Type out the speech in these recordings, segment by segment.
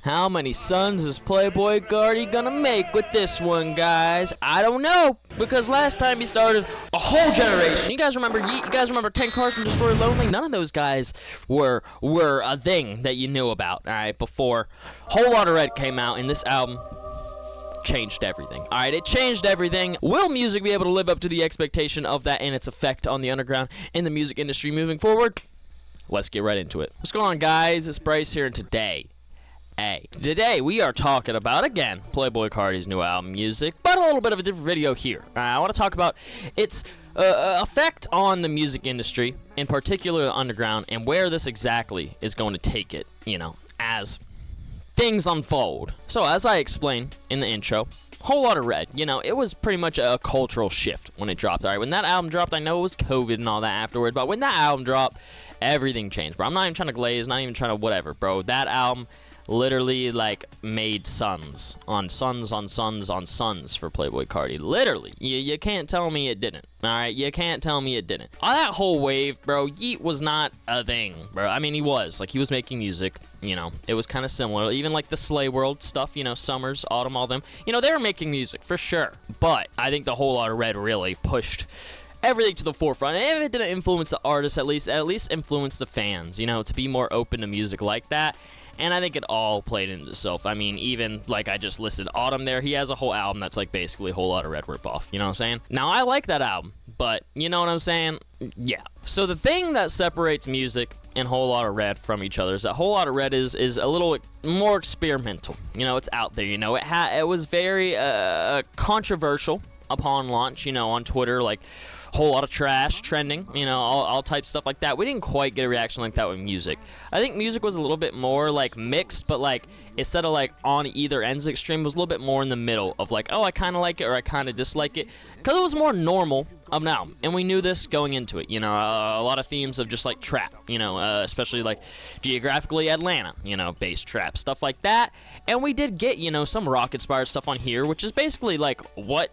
How many sons is Playboi Carti gonna make with this one, guys? I don't know, because last time he started a whole generation. You guys remember Yeet? You guys remember 10 Cards and Destroy Lonely? None of those guys were a thing that you knew about, alright, before Whole Lotta Red came out, and this album changed everything. Alright, it changed everything. Will music be able to live up to the expectation of that and its effect on the underground in the music industry moving forward? Let's get right into it. What's going on, guys? It's Bryce here, and today we are talking about, again, Playboi Carti's new album Music, but a little bit of a different video here. I want to talk about its effect on the music industry, in particular the underground, and where this exactly is going to take it, as things unfold. So, as I explained in the intro, Whole Lotta Red, it was pretty much a cultural shift when it dropped. Alright, when that album dropped, I know it was COVID and all that afterward, but when that album dropped, everything changed, bro. I'm not even trying to glaze, not even trying to whatever, bro. That album literally, made sons on sons on sons on sons for Playboi Carti. Literally. You can't tell me it didn't. Alright? You can't tell me it didn't. On that whole wave, bro, Yeet was not a thing, bro. I mean, he was. He was making music. It was kind of similar. Even, the Slay World stuff, Summers, Autumn, all them. They were making music, for sure. But I think the Whole Lotta Red really pushed everything to the forefront. And if it didn't influence the artists, at least influence the fans, to be more open to music like that. And I think it all played into itself. I mean, even, I just listed Autumn there, he has a whole album that's, basically a Whole Lotta Red ripoff, you know what I'm saying? Now, I like that album, but, you know what I'm saying? Yeah. So the thing that separates music and Whole Lotta Red from each other is that Whole Lotta Red is a little more experimental. It's out there, it was very controversial upon launch, on Twitter, whole lot of trash trending, all type stuff like that. We didn't quite get a reaction like that with music. I think music was a little bit more mixed, but instead of on either ends of the extreme, it was a little bit more in the middle of oh, I kind of like it or I kind of dislike it, because it was more normal of an album, and we knew this going into it. A lot of themes of just trap, especially geographically Atlanta, bass trap, stuff like that. And we did get some rock inspired stuff on here, which is basically what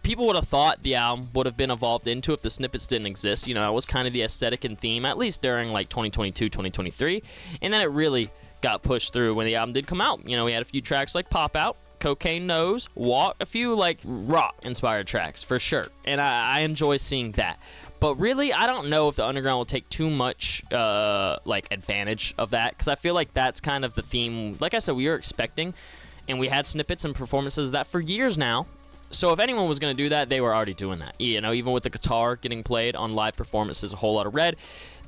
people would have thought the album would have been evolved into if the snippets didn't exist. That was kind of the aesthetic and theme, at least during 2022, 2023. And then it really got pushed through when the album did come out. We had a few tracks like Pop Out, Cocaine Nose, Walk, a few rock inspired tracks for sure. And I enjoy seeing that. But really, I don't know if the underground will take too much advantage of that, because I feel like that's kind of the theme. Like I said, we were expecting, and we had snippets and performances of that for years now. So if anyone was going to do that, they were already doing that. Even with the guitar getting played on live performances, a Whole Lotta Red,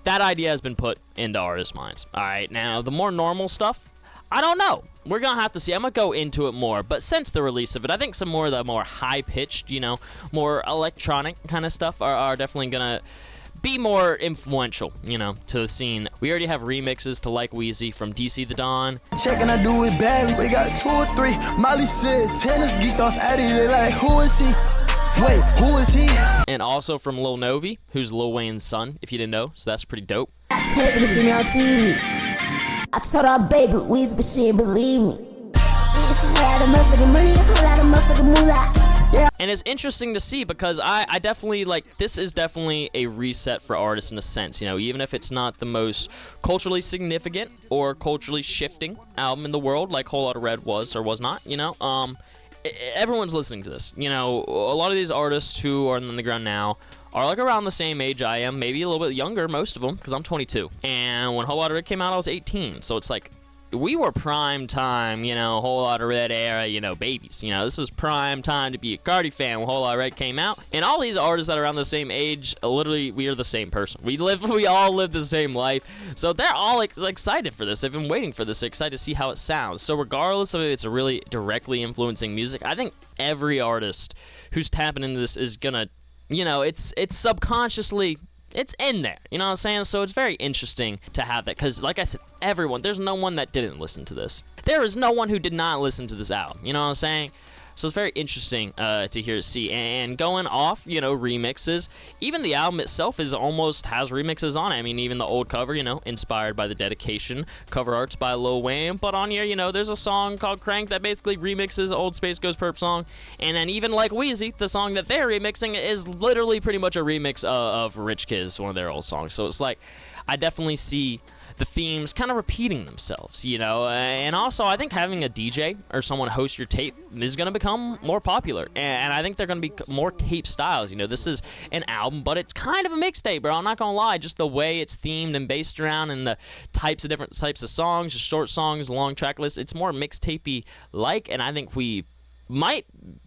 that idea has been put into artists' minds. All right, now the more normal stuff, I don't know. We're going to have to see. I'm going to go into it more. But since the release of it, I think some more of the more high-pitched, more electronic kind of stuff are definitely going to be more influential, to the scene. We already have remixes to Like Wheezy from DC the Don. Checking, I do it badly. We got 2 or 3. Molly said tennis geeked off Addy. They who is he? Wait, who is he? And also from Lil Novi, who's Lil Wayne's son, if you didn't know. So that's pretty dope. I told her, baby, Weezy, but she didn't believe me. It's a lot of motherfucking money, a whole lot of motherfucking moolah. Yeah. And it's interesting to see, because I definitely, this is definitely a reset for artists in a sense, even if it's not the most culturally significant or culturally shifting album in the world, like Whole Lotta Red was or was not, everyone's listening to this. A lot of these artists who are on the ground now are around the same age I am, maybe a little bit younger, most of them, because I'm 22. And when Whole Lotta Red came out, I was 18, so it's we were prime time, Whole Lotta Red era, babies. This was prime time to be a Carti fan when Whole Lotta Red came out. And all these artists that are around the same age, literally, we are the same person. We all live the same life. So they're all excited for this. They've been waiting for this. They're excited to see how it sounds. So regardless of if it's really directly influencing music, I think every artist who's tapping into this is gonna, it's subconsciously, it's in there, you know what I'm saying? So it's very interesting to have that, because like I said, there's no one that didn't listen to this. There is no one who did not listen to this album, you know what I'm saying? So it's very interesting to see. And going off, remixes, even the album itself almost has remixes on it. I mean, even the old cover, inspired by The Dedication, cover arts by Lil Wayne. But on here, there's a song called Crank that basically remixes old Space Ghost Perp song. And then even Like Wheezy, the song that they're remixing is literally pretty much a remix of Rich Kids, one of their old songs. So it's I definitely see the themes kind of repeating themselves, you know. And also, I think having a DJ or someone host your tape is going to become more popular. And I think they're going to be more tape styles. You know, this is an album, but it's kind of a mixtape, bro. I'm not going to lie. Just the way it's themed and based around and the different types of songs, short songs, long track lists, it's more mixtapey like. And I think we might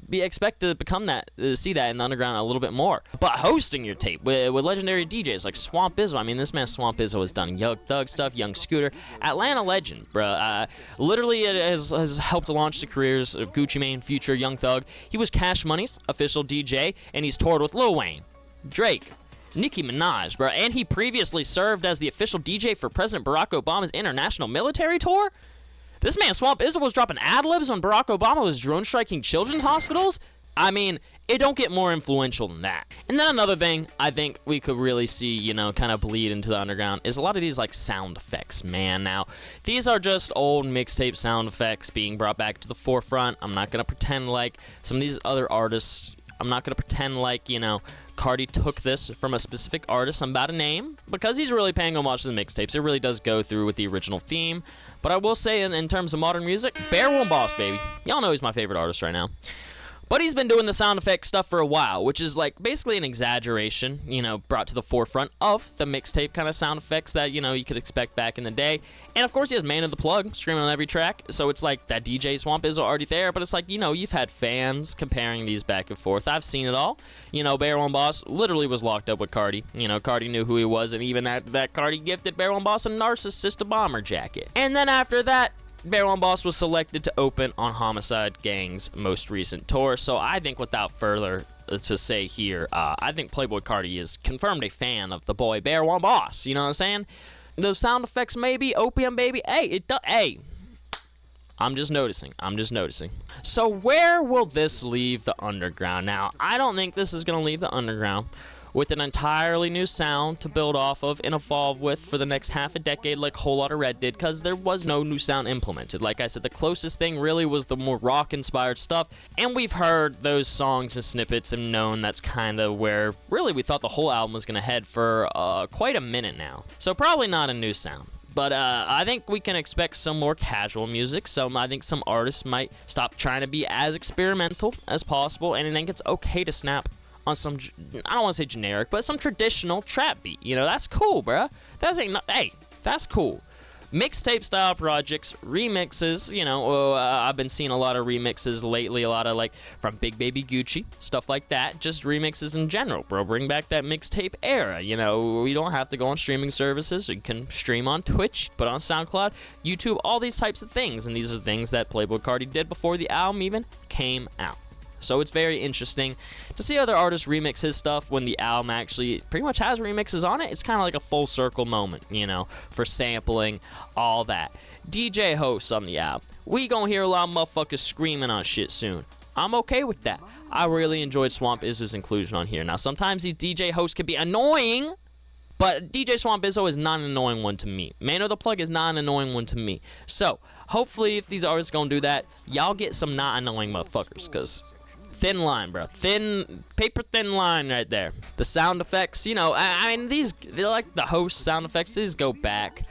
be expect to become that, see that in the underground a little bit more. But hosting your tape with legendary DJs like Swamp Izzo, I mean, this man Swamp Izzo has done Young Thug stuff, Young Scooter, Atlanta legend, bruh. Literally, it has helped launch the careers of Gucci Mane, Future, Young Thug. He was Cash Money's official DJ, and he's toured with Lil Wayne, Drake, Nicki Minaj, bro. And he previously served as the official DJ for President Barack Obama's international military tour. This man, Swamp Izzo, was dropping ad-libs when Barack Obama was drone-striking children's hospitals. I mean, it don't get more influential than that. And then another thing I think we could really see, you know, kind of bleed into the underground is a lot of these, like, sound effects, man. Now, these are just old mixtape sound effects being brought back to the forefront. I'm not going to pretend like some of these other artists, I'm not going to pretend like, you know, Carti took this from a specific artist I'm about to name, because he's really paying homage to the mixtapes. It really does go through with the original theme. But I will say, in terms of modern music, Bear One Boss, baby. Y'all know he's my favorite artist right now. But he's been doing the sound effect stuff for a while, which is like basically an exaggeration, you know, brought to the forefront of the mixtape kind of sound effects that, you know, you could expect back in the day. And of course, he has Man of the Plug screaming on every track. So it's like that DJ Swamp is already there, but it's like, you know, you've had fans comparing these back and forth. I've seen it all. You know, Bear One Boss literally was locked up with Carti. You know, Carti knew who he was, and even that Carti gifted Bear One Boss a Narcissist Bomber jacket. And then after that, Bear One Boss was selected to open on Homicide Gang's most recent tour. So I think without further to say here, I think Playboi Carti is confirmed a fan of the boy Bear One Boss. You know what I'm saying? Those sound effects, maybe Opium Baby. Hey, I'm just noticing. So where will this leave the underground? Now, I don't think this is going to leave the underground with an entirely new sound to build off of and evolve with for the next half a decade like Whole Lotta Red did, because there was no new sound implemented. Like I said, the closest thing really was the more rock-inspired stuff, and we've heard those songs and snippets and known that's kind of where really we thought the whole album was going to head for quite a minute now. So probably not a new sound. But I think we can expect some more casual music. I think some artists might stop trying to be as experimental as possible, and I think it's okay to snap on some, I don't want to say generic, but some traditional trap beat. You know, that's cool, bruh. That's cool. Mixtape style projects, remixes, you know, I've been seeing a lot of remixes lately, a lot of like from Big Baby Gucci, stuff like that, just remixes in general, bro. Bring back that mixtape era, you know, we don't have to go on streaming services, you can stream on Twitch, put on SoundCloud, YouTube, all these types of things, and these are things that Playboi Carti did before the album even came out. So it's very interesting to see other artists remix his stuff when the album actually pretty much has remixes on it. It's kind of like a full circle moment, you know, for sampling, all that. DJ hosts on the album. We gonna hear a lot of motherfuckers screaming on shit soon. I'm okay with that. I really enjoyed Swamp Izzo's inclusion on here. Now, sometimes these DJ hosts can be annoying, but DJ Swamp Izzo is not an annoying one to me. Man of the Plug is not an annoying one to me. So, hopefully, if these artists gonna do that, y'all get some not annoying motherfuckers, because thin line, bro. Paper thin line right there. The sound effects, you know, I mean, they're like the host sound effects. These go back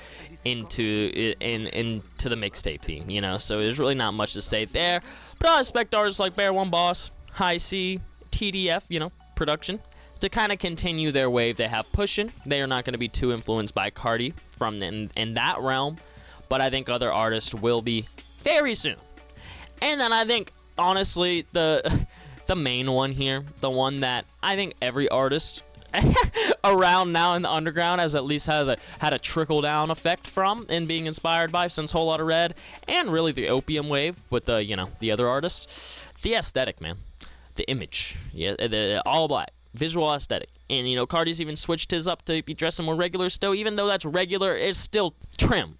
into the mixtape theme, you know, so there's really not much to say there. But I expect artists like Bear One Boss, High C, TDF, you know, production, to kind of continue their wave they have pushing. They are not going to be too influenced by Carti from in that realm, but I think other artists will be very soon. And then I think, honestly, the main one here, the one that I think every artist around now in the underground has at least had a trickle-down effect from and being inspired by since Whole Lotta Red, and really the Opium wave with the, you know, the other artists. The aesthetic, man. The image. Yeah, the all black. Visual aesthetic. And, you know, Carti's even switched his up to be dressing more regular still. Even though that's regular, it's still trim.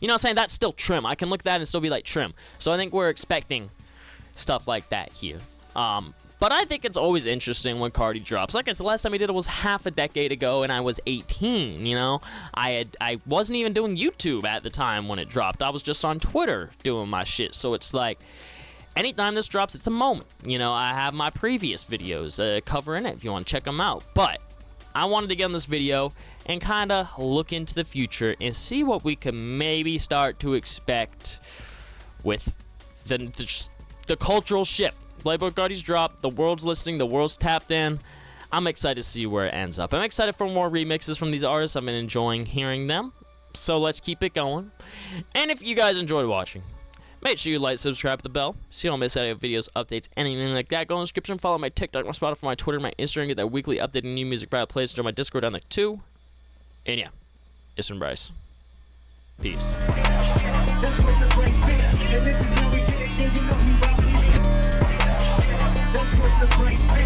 You know what I'm saying? That's still trim. I can look at that and still be like trim. So I think we're expecting stuff like that here. But I think it's always interesting when Carti drops. Like I said, last time he did it was half a decade ago, and I was 18, you know? I wasn't even doing YouTube at the time when it dropped. I was just on Twitter doing my shit. So it's like, anytime this drops, it's a moment. You know, I have my previous videos covering it if you want to check them out. But I wanted to get on this video and kind of look into the future and see what we can maybe start to expect with the cultural shift. Playboi Carti's dropped, the world's listening, the world's tapped in. I'm excited to see where it ends up. I'm excited for more remixes from these artists. I've been enjoying hearing them, so let's keep it going. And if you guys enjoyed watching, make sure you like, subscribe, the bell, so you don't miss out on videos, updates, anything like that. Go in the description, follow my TikTok, my Spotify, my Twitter, my Instagram, get that weekly update and new music private plays. Join my Discord down there too. And yeah, it's from Bryce. Peace. That's where the Bryce bitch, and this is how we get it, yeah, you know me, Rob. That's where the Bryce bitch.